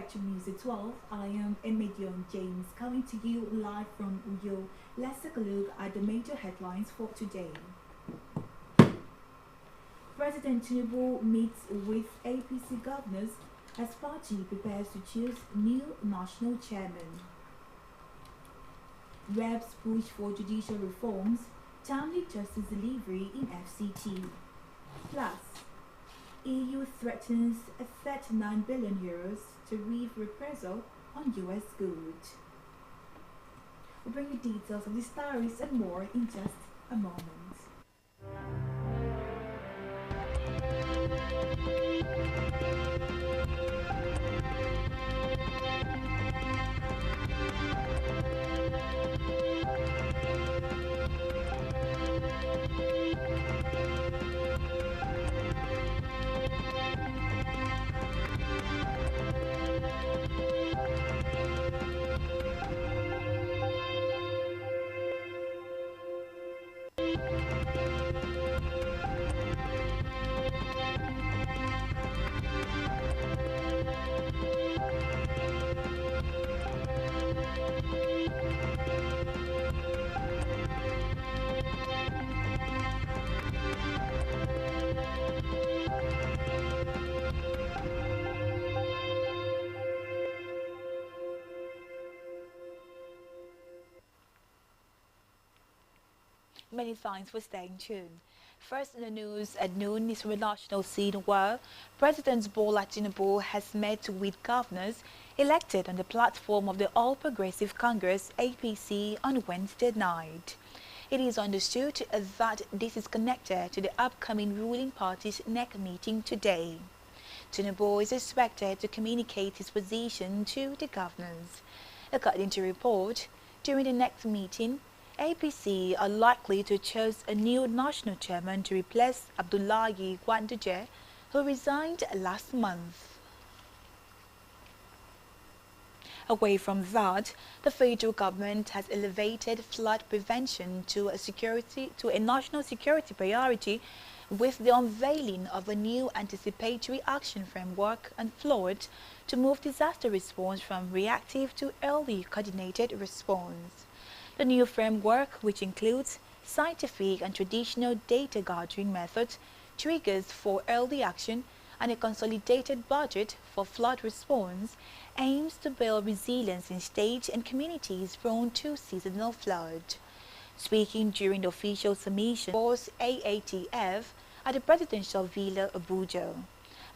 Back to Music 12, I am Emedion James coming to you live from Uyo. Let's take a look at the major headlines for today. President Tinubu meets with APC governors as party prepares to choose new national chairman. Reps push for judicial reforms, timely justice delivery in FCT. Plus, EU threatens a 39 billion euros tariff reprisal on US goods. We'll bring you details of these stories and more in just a moment. Many thanks for staying tuned. First in the news at noon is from the national scene where President Bola Tinubu has met with governors elected on the platform of the All Progressive Congress APC on Wednesday night. It is understood that this is connected to the upcoming ruling party's NEC meeting today. Tinubu is expected to communicate his position to the governors. According to report, during the next meeting, APC are likely to choose a new national chairman to replace Abdullahi Gwanduje, who resigned last month. Away from that, the federal government has elevated flood prevention to a national security priority with the unveiling of a new anticipatory action framework on flood to move disaster response from reactive to early coordinated response. The new framework, which includes scientific and traditional data gathering methods, triggers for early action, and a consolidated budget for flood response, aims to build resilience in states and communities prone to seasonal flood. Speaking during the official submission for AATF at the presidential villa Abuja,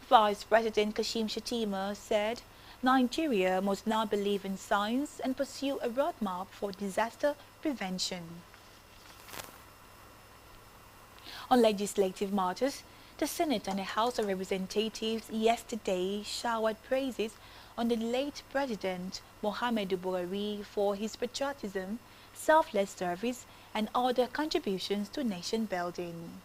Vice President Kashim Shettima said Nigeria must now believe in science and pursue a roadmap for disaster prevention. On legislative matters, the Senate and the House of Representatives yesterday showered praises on the late President Muhammadu Buhari for his patriotism, selfless service, and other contributions to nation building.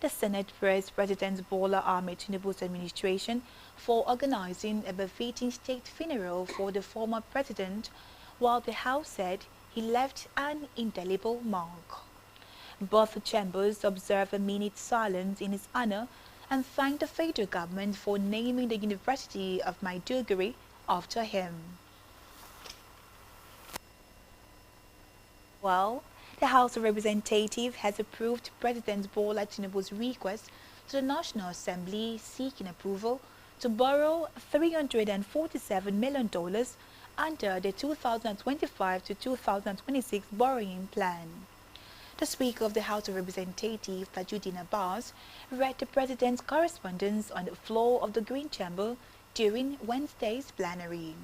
The Senate praised President Bola Ahmed Tinubu's administration for organizing a befitting state funeral for the former president, while the House said he left an indelible mark. Both chambers observed a minute's silence in his honor and thanked the federal government for naming the University of Maiduguri after him. Well, the House of Representatives has approved President Bola Tinubu's request to the National Assembly seeking approval to borrow $347 million under the 2025 to 2026 borrowing plan. The Speaker of the House of Representatives, Tajuddin Abbas, read the President's correspondence on the floor of the Green Chamber during Wednesday's plenary.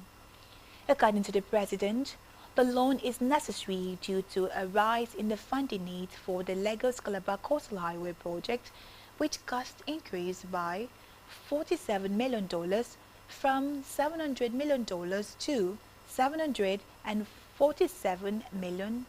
According to the President, the loan is necessary due to a rise in the funding needs for the Lagos-Calabar Coastal Highway project, which cost increased by $47 million from $700 million to $747 million.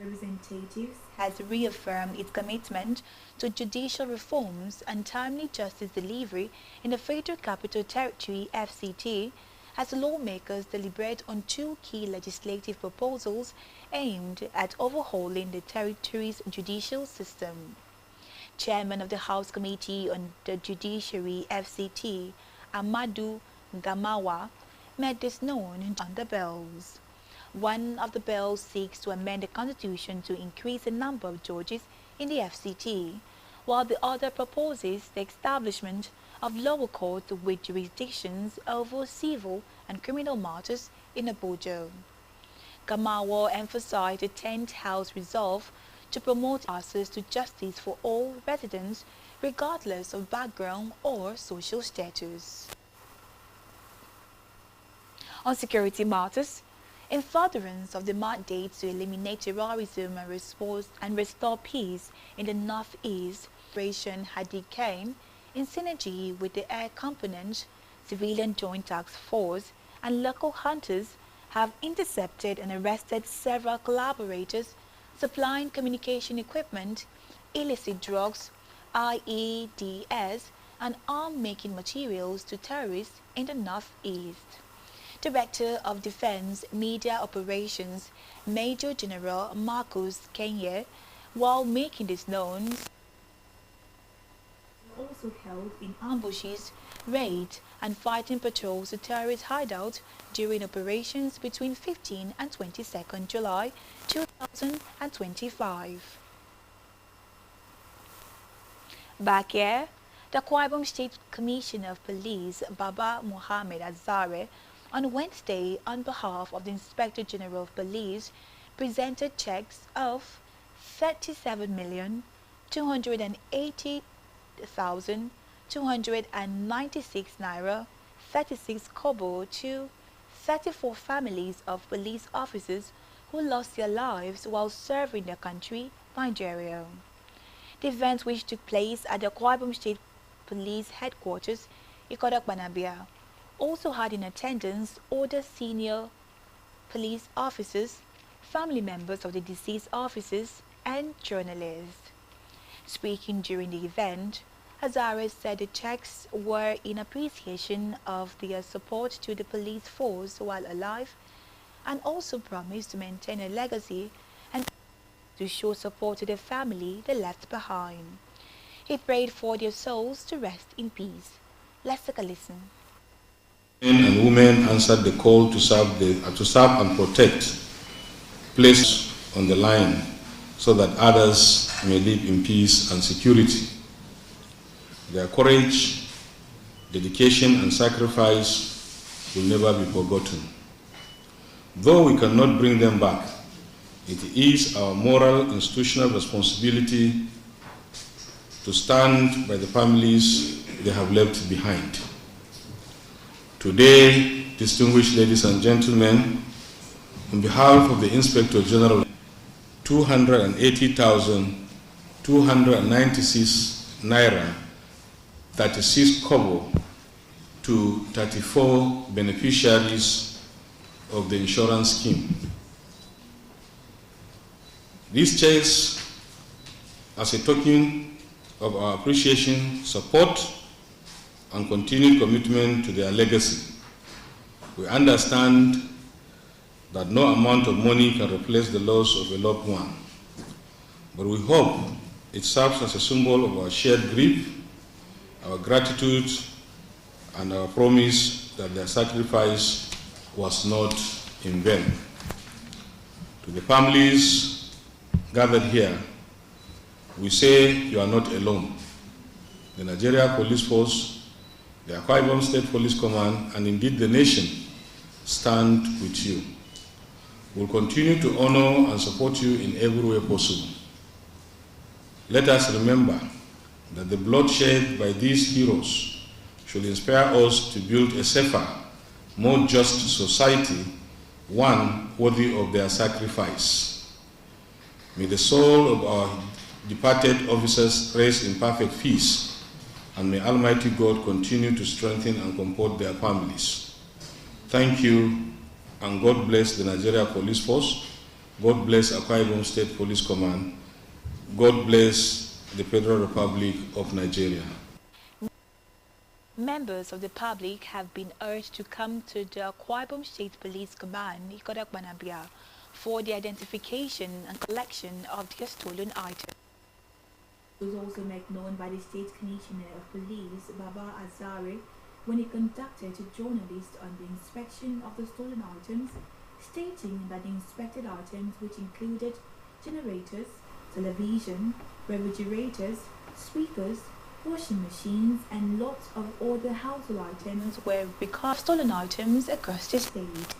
Representatives Has reaffirmed its commitment to judicial reforms and timely justice delivery in the Federal Capital Territory (FCT) as lawmakers deliberate on two key legislative proposals aimed at overhauling the territory's judicial system. Chairman of the House Committee on the Judiciary (FCT), Amadou Gamawa, made this known on the bills. One of the bills seeks to amend the Constitution to increase the number of judges in the FCT, while the other proposes the establishment of lower courts with jurisdictions over civil and criminal matters in Abuja. Gamawa emphasized the 10th House resolve to promote access to justice for all residents regardless of background or social status. On security matters, in furtherance of the mandate to eliminate terrorism and restore peace in the Northeast, Operation Hurricane, in synergy with the air component, Civilian Joint Task Force, and local hunters, have intercepted and arrested several collaborators supplying communication equipment, illicit drugs, IEDs, and arm-making materials to terrorists in the Northeast. Director of Defense Media Operations, Major General Marcus Kenya, while making this known, also held in ambushes, raids, and fighting patrols to terrorist hideouts during operations between 15 and 22nd July 2025. Back here, the Akwa Ibom State Commissioner of Police, Baba Mohammed Azare, on Wednesday, on behalf of the Inspector General of Police, presented checks of 37,280,296 naira 36 kobo to 34 families of police officers who lost their lives while serving their country, Nigeria. The event, which took place at the Akwa Ibom State Police Headquarters, Ikodak Banabia, also had in attendance other senior police officers, family members of the deceased officers, and journalists. Speaking during the event, Hazare said the checks were in appreciation of their support to the police force while alive, and also promised to maintain a legacy and to show support to the family they left behind. He prayed for their souls to rest in peace. Let's take a listen. Men and women answered the call to serve and protect, placed on the line so that others may live in peace and security. Their courage, dedication, and sacrifice will never be forgotten. Though we cannot bring them back, it is our moral institutional responsibility to stand by the families they have left behind. Today, distinguished ladies and gentlemen, on behalf of the Inspector General, 280,296 naira 36 kobo to 34 beneficiaries of the insurance scheme. These checks, as a token of our appreciation, support, and continued commitment to their legacy. We understand that no amount of money can replace the loss of a loved one, but we hope it serves as a symbol of our shared grief, our gratitude, and our promise that their sacrifice was not in vain. To the families gathered here, we say you are not alone. The Nigeria Police Force, the Akwa Ibom State Police Command, and indeed the nation stand with you. We'll continue to honor and support you in every way possible. Let us remember that the blood shed by these heroes should inspire us to build a safer, more just society, one worthy of their sacrifice. May the soul of our departed officers rest in perfect peace, and may Almighty God continue to strengthen and comfort their families. Thank you, and God bless the Nigeria Police Force. God bless Akwa Ibom State Police Command. God bless the Federal Republic of Nigeria. Members of the public have been urged to come to the Akwa Ibom State Police Command, Ikodakbanabia, for the identification and collection of their stolen items. It was also made known by the State Commissioner of Police, Baba Azare, when he conducted a journalist on the inspection of the stolen items, stating that the inspected items, which included generators, television, refrigerators, speakers, washing machines, and lots of other household items, were recovered stolen items across the state.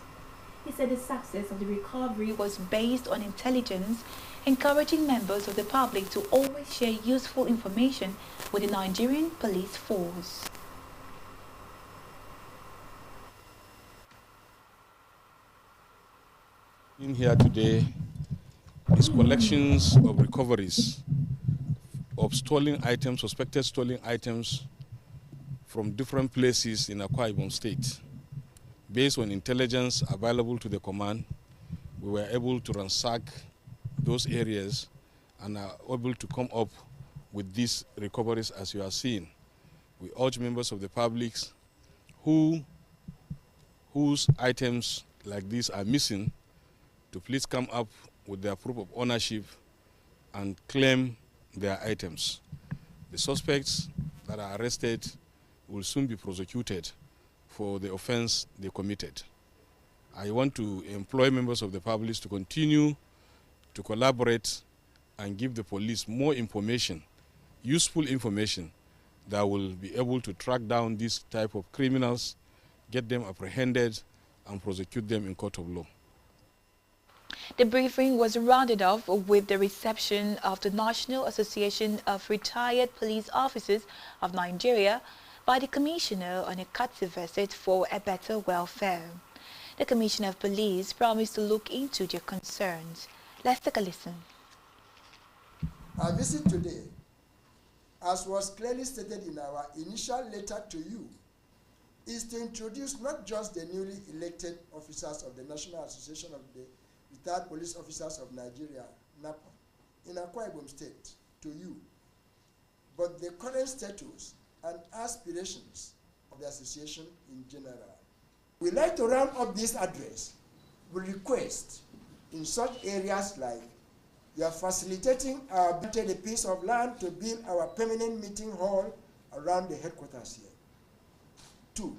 He said the success of the recovery Was based on intelligence, encouraging members of the public to always share useful information with the Nigerian police force. In here today is collections of recoveries of stolen items, suspected stolen items from different places in Akwa Ibom State. Based on intelligence available to the command, we were able to ransack those areas and are able to come up with these recoveries as you are seeing. We urge members of the public whose items like these are missing to please come up with their proof of ownership and claim their items. The suspects that are arrested will soon be prosecuted for the offense they committed. I want to employ members of the public to continue to collaborate and give the police more information, useful information, that will be able to track down these type of criminals, get them apprehended, and prosecute them in court of law. The briefing was rounded off with the reception of the National Association of Retired Police Officers of Nigeria by the Commissioner on a courtesy visit for a better welfare. The Commissioner of Police promised to look into their concerns. Let's take a listen. Our visit today, as was clearly stated in our initial letter to you, is to introduce not just the newly elected officers of the National Association of the Retired Police Officers of Nigeria, NAPA, in Akwa Ibom State to you, but the current status and aspirations of the association in general. We'd like to round up this address with request in such areas like you are facilitating our granted a piece of land to build our permanent meeting hall around the headquarters here. 2,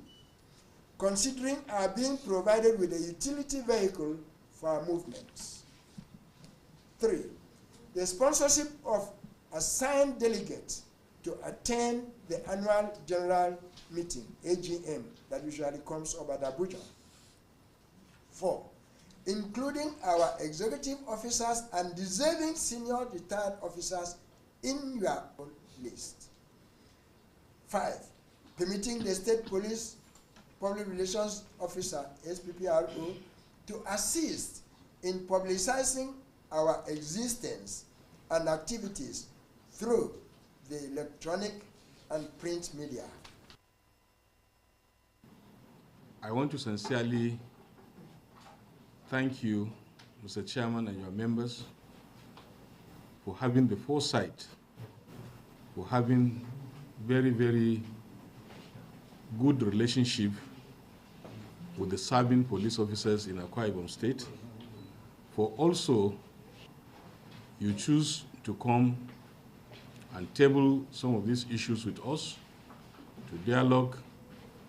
considering our being provided with a utility vehicle for our movements. 3, the sponsorship of assigned delegates to attend the annual general meeting, AGM, that usually comes up at Abuja. 4, including our executive officers and deserving senior retired officers in your own list. 5, permitting the State Police Public Relations Officer, SPPRO, to assist in publicizing our existence and activities through the electronic and print media. I want to sincerely thank you, Mr. Chairman, and your members for having the foresight, for having very, very good relationship with the serving police officers in Akwa Ibom State, for also you choose to come and table some of these issues with us, to dialogue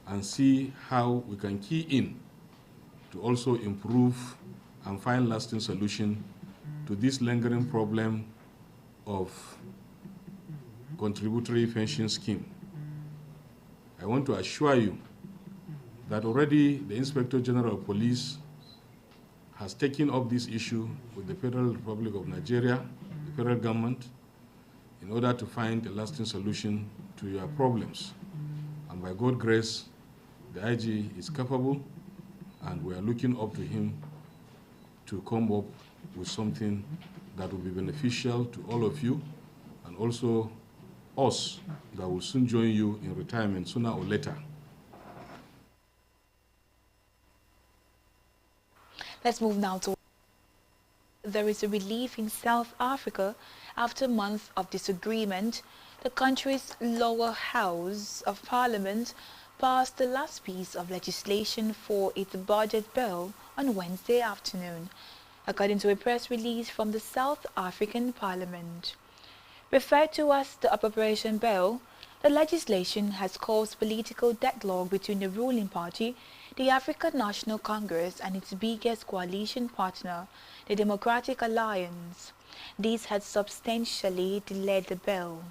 and see how we can key in to also improve and find lasting solution to this lingering problem of contributory pension scheme. I want to assure you that already the Inspector General of Police has taken up this issue with the Federal Republic of Nigeria, the federal government, in order to find a lasting solution to your problems. And by God's grace, the IG is capable, and we are looking up to him to come up with something that will be beneficial to all of you and also us that will soon join you in retirement sooner or later. Let's move now to there is a relief in South Africa after months of disagreement. The country's lower house of parliament passed the last piece of legislation for its budget bill on Wednesday afternoon, according to a press release from the South African parliament. Referred to as the appropriation bill, the legislation has caused political deadlock between the ruling party, the African National Congress, and its biggest coalition partner, the Democratic Alliance. This has substantially delayed the bill.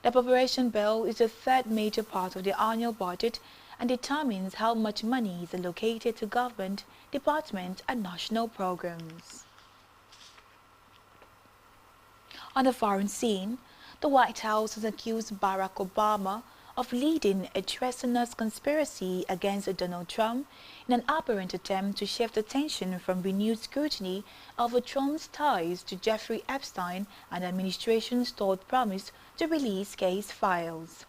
The appropriation bill is the third major part of the annual budget and determines how much money is allocated to government, departments, and national programs. On the foreign scene, the White House has accused Barack Obama of leading a treasonous conspiracy against Donald Trump in an apparent attempt to shift attention from renewed scrutiny over Trump's ties to Jeffrey Epstein and the administration's stalled promise to release case files.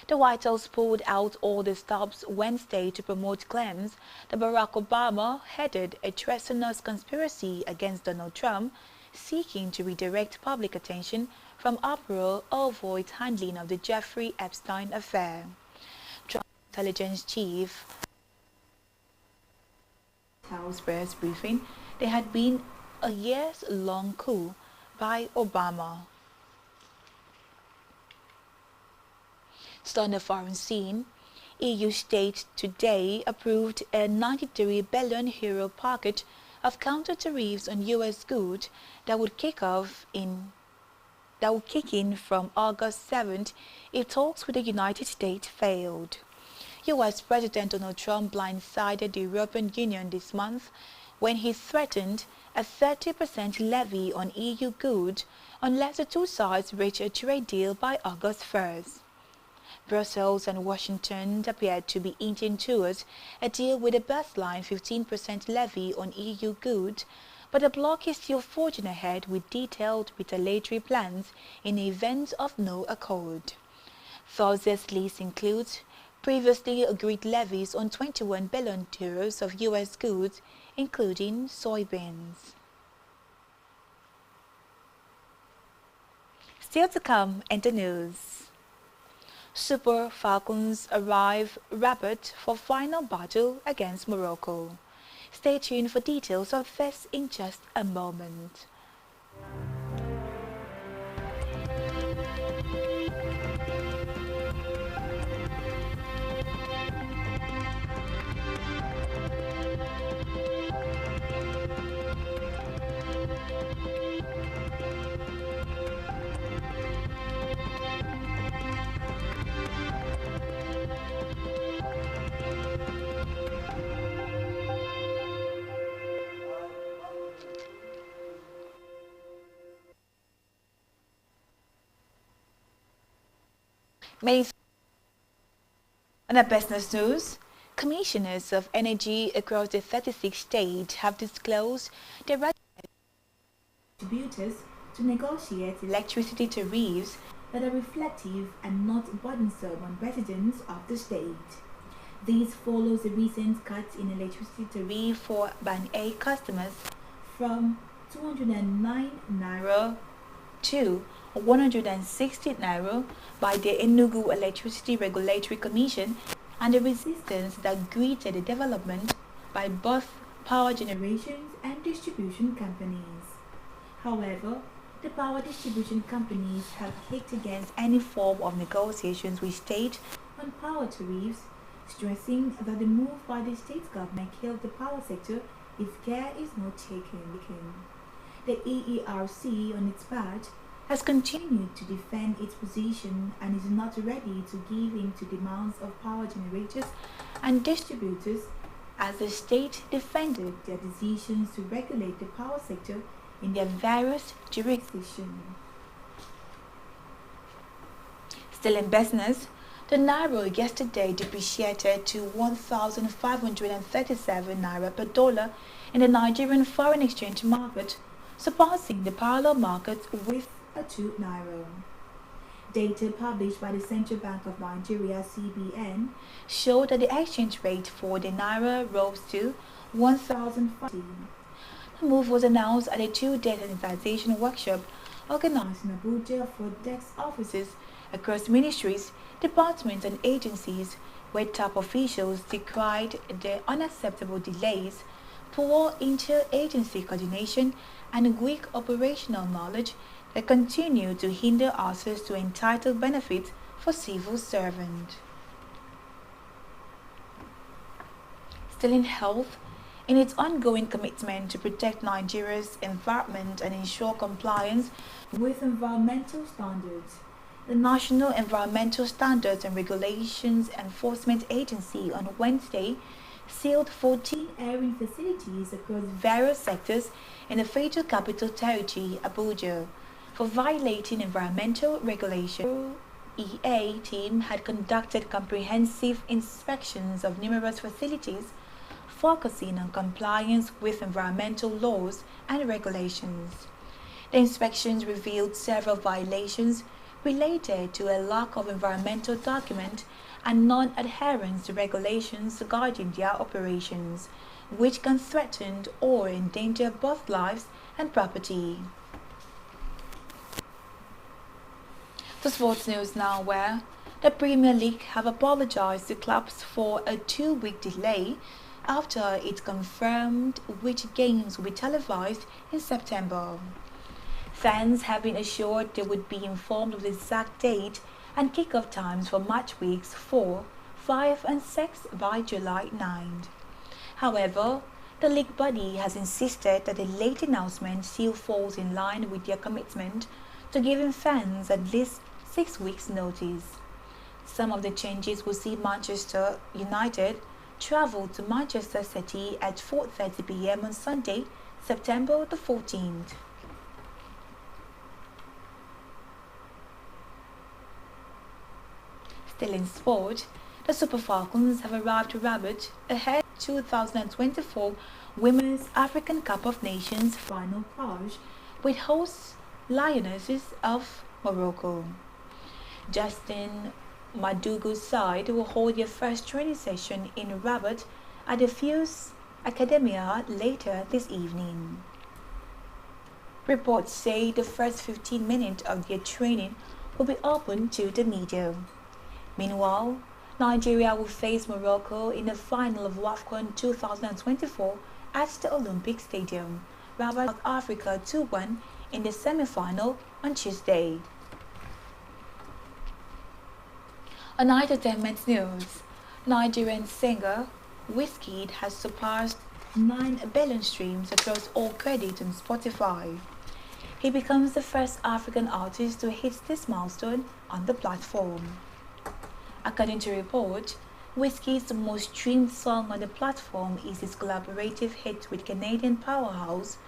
The White House pulled out all the stops Wednesday to promote claims that Barack Obama headed a treasonous conspiracy against Donald Trump, seeking to redirect public attention from uproar over its handling of the Jeffrey Epstein affair. Trump's intelligence chief House press briefing, there had been a years-long coup by Obama. Still on the foreign scene, EU states today approved a €93 billion package of counter-tariffs on US goods that would kick in from August 7th if talks with the United States failed. US President Donald Trump blindsided the European Union this month when he threatened a 30% levy on EU goods unless the two sides reach a trade deal by August 1st. Brussels and Washington appeared to be inching towards a deal with a baseline 15% levy on EU goods, but the bloc is still forging ahead with detailed retaliatory plans in the event of no accord. Thursday's list includes previously agreed levies on €21 billion of US goods, including soybeans. Still to come in the news. Super Falcons arrive Rabat for final battle against Morocco. Stay tuned for details of this in just a moment. On a business news, commissioners of energy across the 36 states have disclosed their distributors to negotiate electricity tariffs that are reflective and not burdensome on residents of the state. This follows a recent cut in electricity tariff for Band A customers from €209 to €160 by the Enugu Electricity Regulatory Commission, and the resistance that greeted the development by both power generation and distribution companies. However, the power distribution companies have kicked against any form of negotiations with state on power tariffs, stressing that the move by the state government killed the power sector if care is not taken. The EERC, on its part, has continued to defend its position and is not ready to give in to demands of power generators and distributors as the state defended their decisions to regulate the power sector in their various jurisdictions. Still in business, the Naira yesterday depreciated to 1,537 Naira per dollar in the Nigerian foreign exchange market, surpassing the parallel market with a 2 naira. Data published by the Central Bank of Nigeria (CBN) showed that the exchange rate for the naira rose to 1,015. The move was announced at a two-day sensitization workshop organized in Abuja for desk offices across ministries, departments and agencies, where top officials decried the unacceptable delays, poor inter-agency coordination and weak operational knowledge that continue to hinder access to entitled benefits for civil servants. Still in health, in its ongoing commitment to protect Nigeria's environment and ensure compliance with environmental standards, the National Environmental Standards and Regulations Enforcement Agency on Wednesday sealed 14 airing facilities across various sectors in the Federal Capital Territory, Abuja, for violating environmental regulations. The EA team had conducted comprehensive inspections of numerous facilities, focusing on compliance with environmental laws and regulations. The inspections revealed several violations related to a lack of environmental document and non-adherence to regulations regarding their operations, which can threaten or endanger both lives and property. To sports news now, where the Premier League have apologized to clubs for a 2-week delay after it confirmed which games will be televised in September. Fans have been assured they would be informed of the exact date and kick-off times for match weeks 4, 5 and 6 by July 9. However, the league body has insisted that the late announcement still falls in line with their commitment to giving fans at least 6 weeks' notice. Some of the changes will see Manchester United travel to Manchester City at 4:30 p.m. on Sunday, September the 14th. Still in sport, the Super Falcons have arrived to Rabat ahead of 2024 Women's African Cup of Nations final clash with host Lionesses of Morocco. Justin Madugu's side will hold their first training session in Rabat at the Fuse Academia later this evening. Reports say the first 15 minutes of their training will be open to the media. Meanwhile, Nigeria will face Morocco in the final of WAFCON 2024 at the Olympic Stadium, Rabat, South Africa 2-1 in the semi-final on Tuesday. On entertainment news, Nigerian singer Wizkid has surpassed 9 billion streams across all credits on Spotify. He becomes the first African artist to hit this milestone on the platform. According to reports, Wizkid's most streamed song on the platform is his collaborative hit with Canadian powerhouse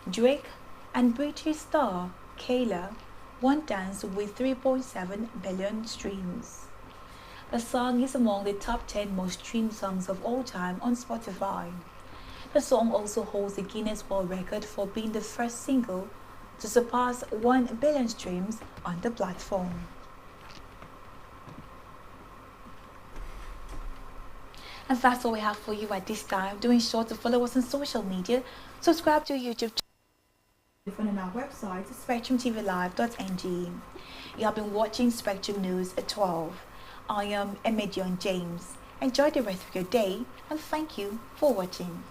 Drake and British star Kayla, One Dance with 3.7 billion streams. The song is among the top 10 most streamed songs of all time on Spotify. The song also holds the Guinness World Record for being the first single to surpass 1 billion streams on the platform. And that's all we have for you at this time. Do ensure to follow us on social media, subscribe to our YouTube channel, and on our website, spectrumtvlive.ng. You have been watching Spectrum News at 12. I am Emedion James. Enjoy the rest of your day and thank you for watching.